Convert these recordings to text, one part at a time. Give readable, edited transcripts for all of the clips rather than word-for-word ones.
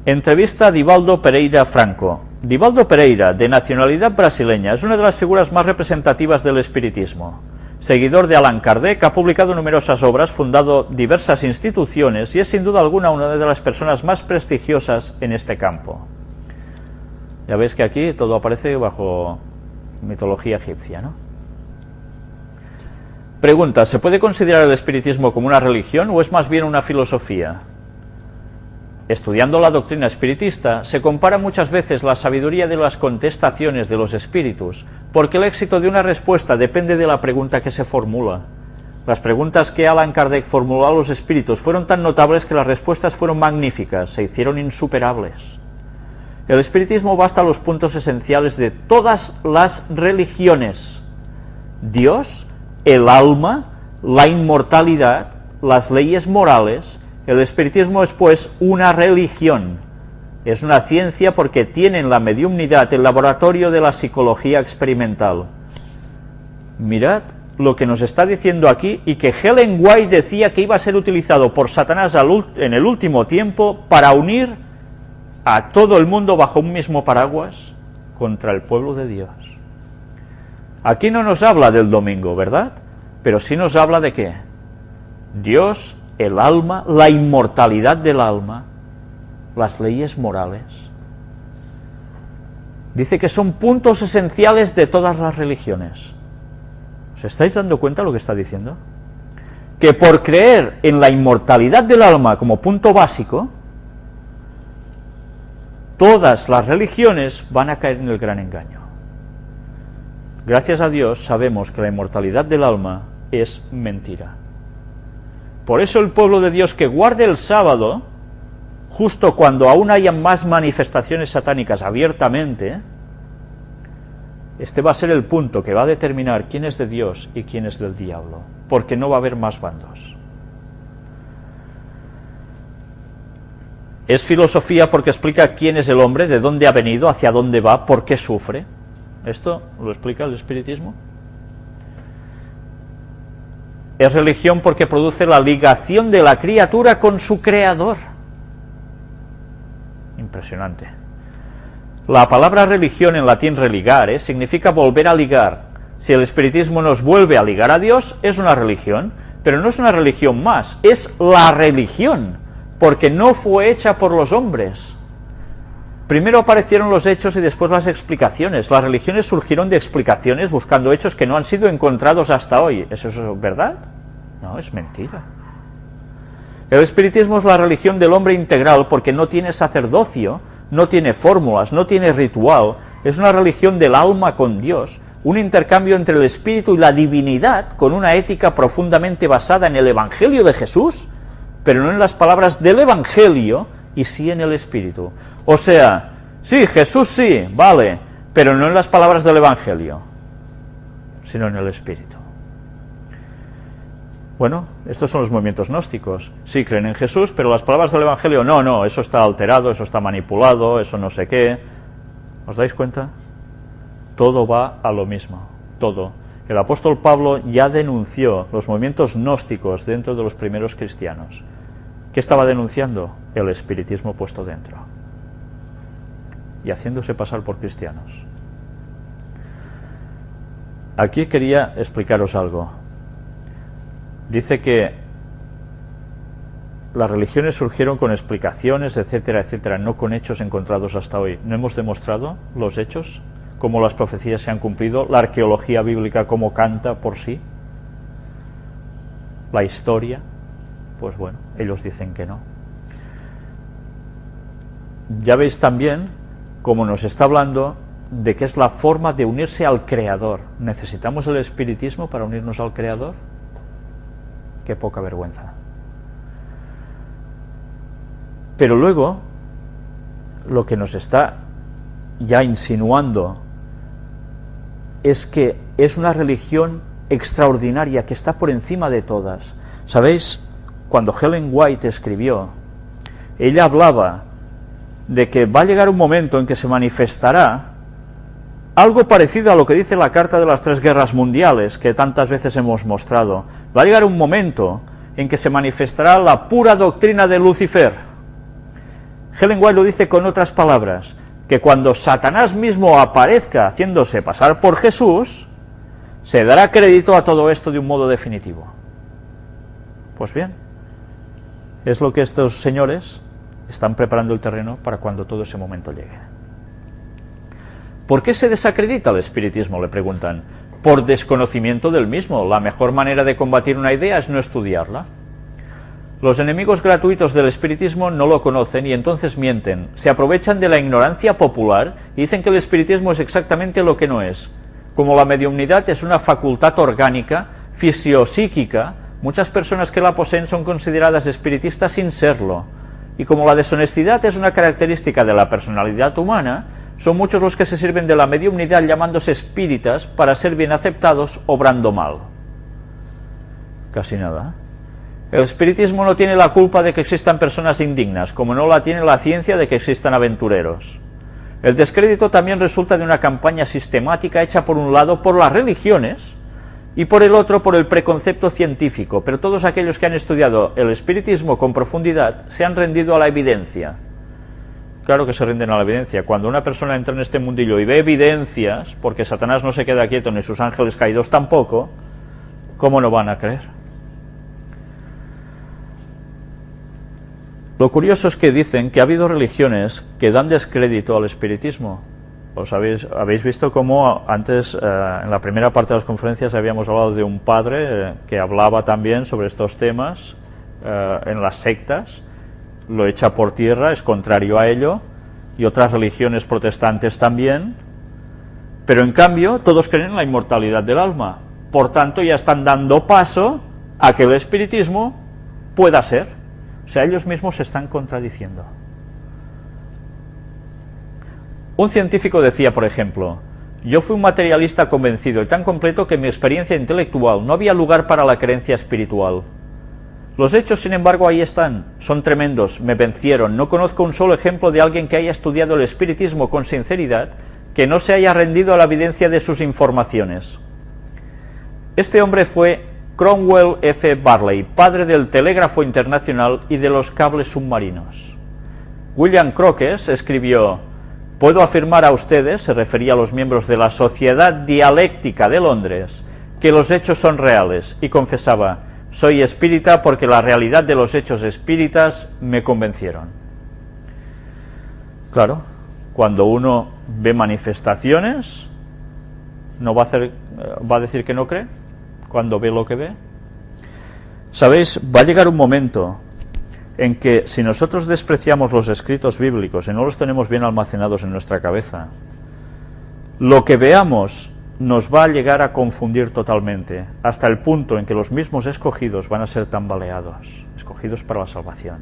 Entrevista a Divaldo Pereira Franco. Divaldo Pereira, de nacionalidad brasileña, es una de las figuras más representativas del espiritismo. Seguidor de Allan Kardec, ha publicado numerosas obras, fundado diversas instituciones y es sin duda alguna una de las personas más prestigiosas en este campo. Ya veis que aquí todo aparece bajo mitología egipcia, ¿no? Pregunta, ¿se puede considerar el espiritismo como una religión o es más bien una filosofía? Estudiando la doctrina espiritista, se compara muchas veces la sabiduría de las contestaciones de los espíritus, porque el éxito de una respuesta depende de la pregunta que se formula. Las preguntas que Allan Kardec formuló a los espíritus fueron tan notables que las respuestas fueron magníficas, se hicieron insuperables. El espiritismo va hasta los puntos esenciales de todas las religiones: Dios, el alma, la inmortalidad, las leyes morales. El espiritismo es, pues, una religión. Es una ciencia porque tiene en la mediumnidad el laboratorio de la psicología experimental. Mirad lo que nos está diciendo aquí, y que Ellen White decía que iba a ser utilizado por Satanás en el último tiempo para unir a todo el mundo bajo un mismo paraguas contra el pueblo de Dios. Aquí no nos habla del domingo, ¿verdad? Pero sí nos habla de ¿qué? Dios, el alma, la inmortalidad del alma, las leyes morales. Dice que son puntos esenciales de todas las religiones. ¿Os estáis dando cuenta de lo que está diciendo? Que por creer en la inmortalidad del alma como punto básico, todas las religiones van a caer en el gran engaño. Gracias a Dios sabemos que la inmortalidad del alma es mentira. Por eso el pueblo de Dios que guarde el sábado, justo cuando aún haya más manifestaciones satánicas abiertamente, este va a ser el punto que va a determinar quién es de Dios y quién es del diablo, porque no va a haber más bandos. Es filosofía porque explica quién es el hombre, de dónde ha venido, hacia dónde va, por qué sufre. ¿Esto lo explica el espiritismo? Es religión porque produce la ligación de la criatura con su creador. Impresionante. La palabra religión en latín religare significa volver a ligar. Si el espiritismo nos vuelve a ligar a Dios, es una religión, pero no es una religión más, es la religión, porque no fue hecha por los hombres. Primero aparecieron los hechos y después las explicaciones. Las religiones surgieron de explicaciones buscando hechos que no han sido encontrados hasta hoy. ¿Eso es verdad? No, es mentira. El espiritismo es la religión del hombre integral porque no tiene sacerdocio, no tiene fórmulas, no tiene ritual. Es una religión del alma con Dios, un intercambio entre el espíritu y la divinidad con una ética profundamente basada en el Evangelio de Jesús, pero no en las palabras del Evangelio, y sí en el espíritu. O sea, sí, Jesús sí, vale, pero no en las palabras del Evangelio, sino en el espíritu. Bueno, estos son los movimientos gnósticos. Sí, creen en Jesús, pero las palabras del Evangelio, no, eso está alterado, eso está manipulado, eso no sé qué. ¿Os dais cuenta? Todo va a lo mismo, todo. El apóstol Pablo ya denunció los movimientos gnósticos dentro de los primeros cristianos. ¿Qué estaba denunciando? El espiritismo puesto dentro y haciéndose pasar por cristianos. Aquí quería explicaros algo. Dice que las religiones surgieron con explicaciones, etcétera, etcétera, no con hechos encontrados hasta hoy. ¿No hemos demostrado los hechos? ¿Cómo las profecías se han cumplido? ¿La arqueología bíblica cómo canta por sí? ¿La historia? Pues bueno, ellos dicen que no. Ya veis también cómo nos está hablando de que es la forma de unirse al Creador. ¿Necesitamos el espiritismo para unirnos al Creador? Qué poca vergüenza. Pero luego, lo que nos está ya insinuando es que es una religión extraordinaria, que está por encima de todas. ¿Sabéis? Cuando Ellen White escribió, ella hablaba de que va a llegar un momento en que se manifestará algo parecido a lo que dice la Carta de las Tres Guerras Mundiales, que tantas veces hemos mostrado. Va a llegar un momento en que se manifestará la pura doctrina de Lucifer, Ellen White lo dice con otras palabras, que cuando Satanás mismo aparezca haciéndose pasar por Jesús, se dará crédito a todo esto de un modo definitivo. Pues bien, es lo que estos señores están preparando el terreno para cuando todo ese momento llegue. ¿Por qué se desacredita el espiritismo?, le preguntan. Por desconocimiento del mismo. La mejor manera de combatir una idea es no estudiarla. Los enemigos gratuitos del espiritismo no lo conocen y entonces mienten, se aprovechan de la ignorancia popular y dicen que el espiritismo es exactamente lo que no es. Como la mediumnidad es una facultad orgánica, fisiopsíquica, muchas personas que la poseen son consideradas espiritistas sin serlo. Y como la deshonestidad es una característica de la personalidad humana, son muchos los que se sirven de la mediumnidad llamándose espíritas para ser bien aceptados obrando mal. Casi nada. El espiritismo no tiene la culpa de que existan personas indignas, como no la tiene la ciencia de que existan aventureros. El descrédito también resulta de una campaña sistemática hecha por un lado por las religiones y por el otro por el preconcepto científico, pero todos aquellos que han estudiado el espiritismo con profundidad se han rendido a la evidencia. Claro que se rinden a la evidencia. Cuando una persona entra en este mundillo y ve evidencias, porque Satanás no se queda quieto ni sus ángeles caídos tampoco, ¿cómo no van a creer? Lo curioso es que dicen que ha habido religiones que dan descrédito al espiritismo. Habéis visto cómo antes, en la primera parte de las conferencias, habíamos hablado de un padre que hablaba también sobre estos temas en las sectas, lo echa por tierra, es contrario a ello, y otras religiones protestantes también, pero en cambio todos creen en la inmortalidad del alma, por tanto ya están dando paso a que el espiritismo pueda ser. O sea, ellos mismos se están contradiciendo. Un científico decía, por ejemplo, yo fui un materialista convencido y tan completo que en mi experiencia intelectual no había lugar para la creencia espiritual. Los hechos, sin embargo, ahí están, son tremendos, me vencieron, no conozco un solo ejemplo de alguien que haya estudiado el espiritismo con sinceridad, que no se haya rendido a la evidencia de sus informaciones. Este hombre fue Cromwell F. Barley, padre del telégrafo internacional y de los cables submarinos. William Crookes escribió, puedo afirmar a ustedes, se refería a los miembros de la Sociedad Dialéctica de Londres, que los hechos son reales, y confesaba, soy espírita porque la realidad de los hechos espíritas me convencieron. Claro, cuando uno ve manifestaciones, ¿no va a decir que no cree? Cuando ve lo que ve. ¿Sabéis? Va a llegar un momento en que si nosotros despreciamos los escritos bíblicos y no los tenemos bien almacenados en nuestra cabeza, lo que veamos nos va a llegar a confundir totalmente, hasta el punto en que los mismos escogidos van a ser tambaleados, escogidos para la salvación.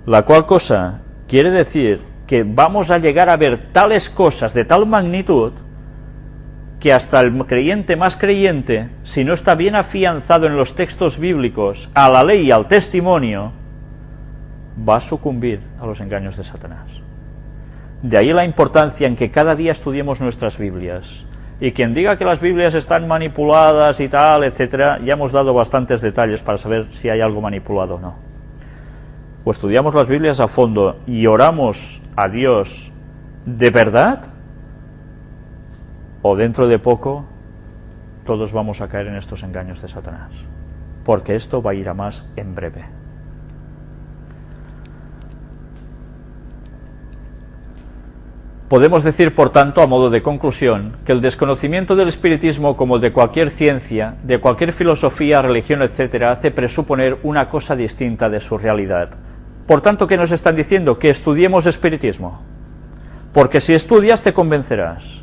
La cual cosa quiere decir que vamos a llegar a ver tales cosas de tal magnitud que hasta el creyente más creyente, si no está bien afianzado en los textos bíblicos, a la ley y al testimonio, va a sucumbir a los engaños de Satanás. De ahí la importancia en que cada día estudiemos nuestras Biblias. Y quien diga que las Biblias están manipuladas y tal, etcétera, ya hemos dado bastantes detalles para saber si hay algo manipulado o no. O estudiamos las Biblias a fondo y oramos a Dios de verdad, o dentro de poco todos vamos a caer en estos engaños de Satanás, porque esto va a ir a más en breve. Podemos decir, por tanto, a modo de conclusión, que el desconocimiento del espiritismo, como el de cualquier ciencia, de cualquier filosofía, religión, etc., hace presuponer una cosa distinta de su realidad. Por tanto, ¿qué nos están diciendo? Que estudiemos espiritismo, porque si estudias te convencerás.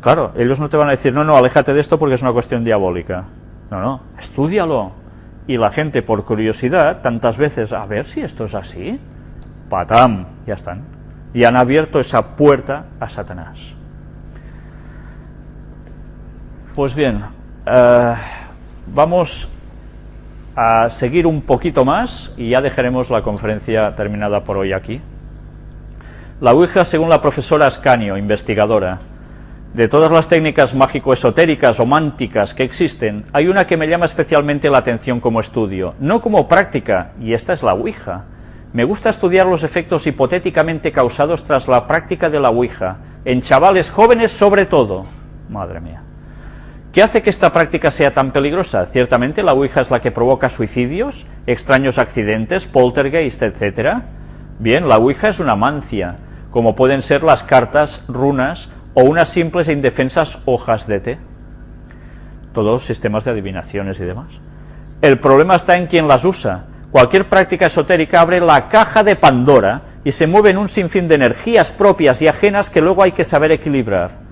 Claro, ellos no te van a decir, no, aléjate de esto porque es una cuestión diabólica. No, estúdialo. Y la gente, por curiosidad, tantas veces, a ver si esto es así, ¡patam!, ya están. Y han abierto esa puerta a Satanás. Pues bien, vamos a seguir un poquito más y ya dejaremos la conferencia terminada por hoy aquí. La Ouija, según la profesora Ascanio, investigadora, De todas las técnicas mágico-esotéricas o mánticas que existen, hay una que me llama especialmente la atención como estudio, no como práctica, y esta es la Ouija. Me gusta estudiar los efectos hipotéticamente causados tras la práctica de la Ouija, en chavales jóvenes sobre todo. Madre mía. ¿Qué hace que esta práctica sea tan peligrosa? Ciertamente la Ouija es la que provoca suicidios, extraños accidentes, poltergeist, etc. Bien, la Ouija es una mancia, como pueden ser las cartas, runas o unas simples e indefensas hojas de té. Todos sistemas de adivinaciones y demás. El problema está en quien las usa. Cualquier práctica esotérica abre la caja de Pandora y se mueve en un sinfín de energías propias y ajenas que luego hay que saber equilibrar.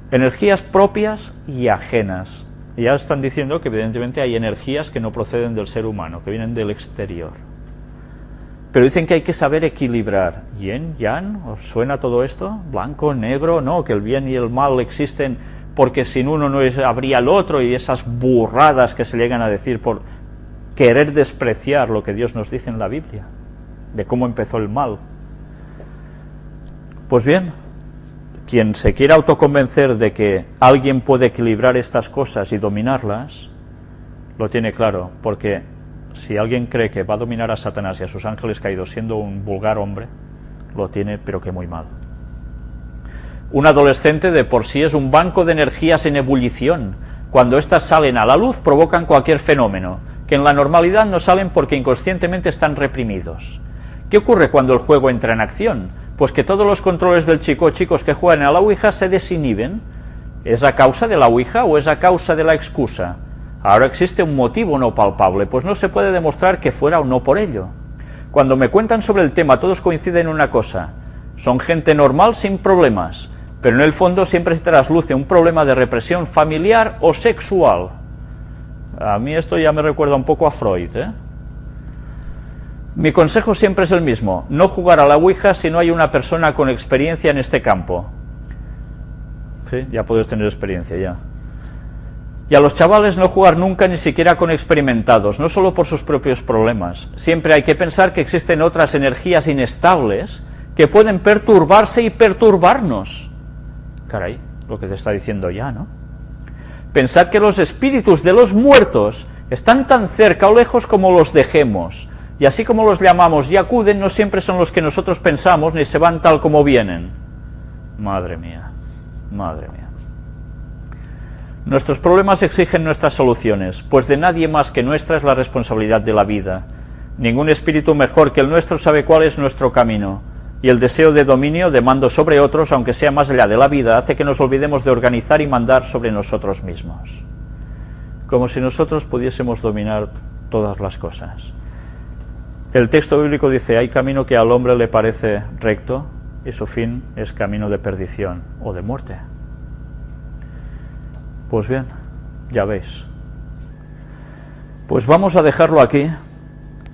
Energías propias y ajenas. Y ya están diciendo que evidentemente hay energías que no proceden del ser humano, que vienen del exterior. Pero dicen que hay que saber equilibrar. ¿Yin, yang? ¿Os suena todo esto? ¿Blanco, negro? No, que el bien y el mal existen porque sin uno no habría el otro, y esas burradas que se llegan a decir por querer despreciar lo que Dios nos dice en la Biblia, de cómo empezó el mal. Pues bien, quien se quiera autoconvencer de que alguien puede equilibrar estas cosas y dominarlas, lo tiene claro, porque si alguien cree que va a dominar a Satanás y a sus ángeles caídos siendo un vulgar hombre, lo tiene pero que muy mal. Un adolescente de por sí es un banco de energías en ebullición. Cuando éstas salen a la luz provocan cualquier fenómeno, que en la normalidad no salen porque inconscientemente están reprimidos. ¿Qué ocurre cuando el juego entra en acción? Pues que todos los controles del chico o chicos que juegan a la Ouija se desinhiben. ¿Es a causa de la Ouija o es a causa de la excusa? Ahora existe un motivo no palpable, pues no se puede demostrar que fuera o no por ello. Cuando me cuentan sobre el tema todos coinciden en una cosa: son gente normal sin problemas, pero en el fondo siempre se trasluce un problema de represión familiar o sexual. A mí esto ya me recuerda un poco a Freud, ¿eh? Mi consejo siempre es el mismo: no jugar a la Ouija si no hay una persona con experiencia en este campo. Sí, ya puedes tener experiencia ya. Y a los chavales no jugar nunca, ni siquiera con experimentados, no solo por sus propios problemas. Siempre hay que pensar que existen otras energías inestables que pueden perturbarse y perturbarnos. Caray, lo que te está diciendo ya, ¿no? Pensad que los espíritus de los muertos están tan cerca o lejos como los dejemos, y así como los llamamos y acuden, no siempre son los que nosotros pensamos, ni se van tal como vienen. Madre mía, madre mía. Nuestros problemas exigen nuestras soluciones, pues de nadie más que nuestra es la responsabilidad de la vida. Ningún espíritu mejor que el nuestro sabe cuál es nuestro camino, y el deseo de dominio, de mando sobre otros, aunque sea más allá de la vida, hace que nos olvidemos de organizar y mandar sobre nosotros mismos. Como si nosotros pudiésemos dominar todas las cosas. El texto bíblico dice: hay camino que al hombre le parece recto, y su fin es camino de perdición o de muerte. Pues bien, ya veis. Pues vamos a dejarlo aquí.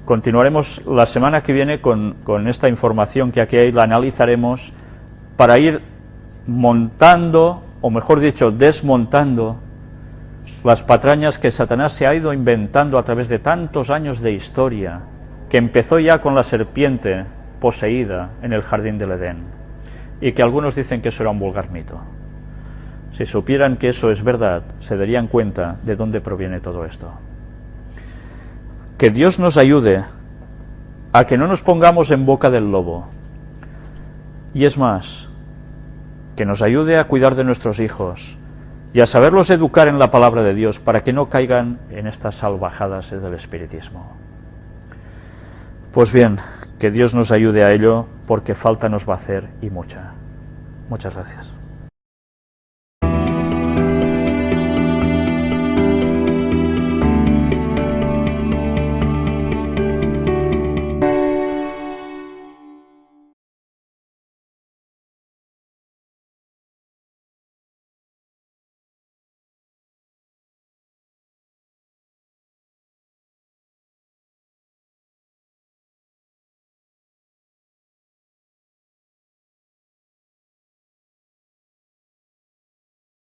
Continuaremos la semana que viene con esta información que aquí hay, la analizaremos para ir montando, o mejor dicho, desmontando las patrañas que Satanás se ha ido inventando a través de tantos años de historia, que empezó ya con la serpiente poseída en el jardín del Edén, y que algunos dicen que eso era un vulgar mito. Si supieran que eso es verdad, se darían cuenta de dónde proviene todo esto. Que Dios nos ayude a que no nos pongamos en boca del lobo. Y es más, que nos ayude a cuidar de nuestros hijos y a saberlos educar en la palabra de Dios para que no caigan en estas salvajadas del espiritismo. Pues bien, que Dios nos ayude a ello, porque falta nos va a hacer y mucha. Muchas gracias.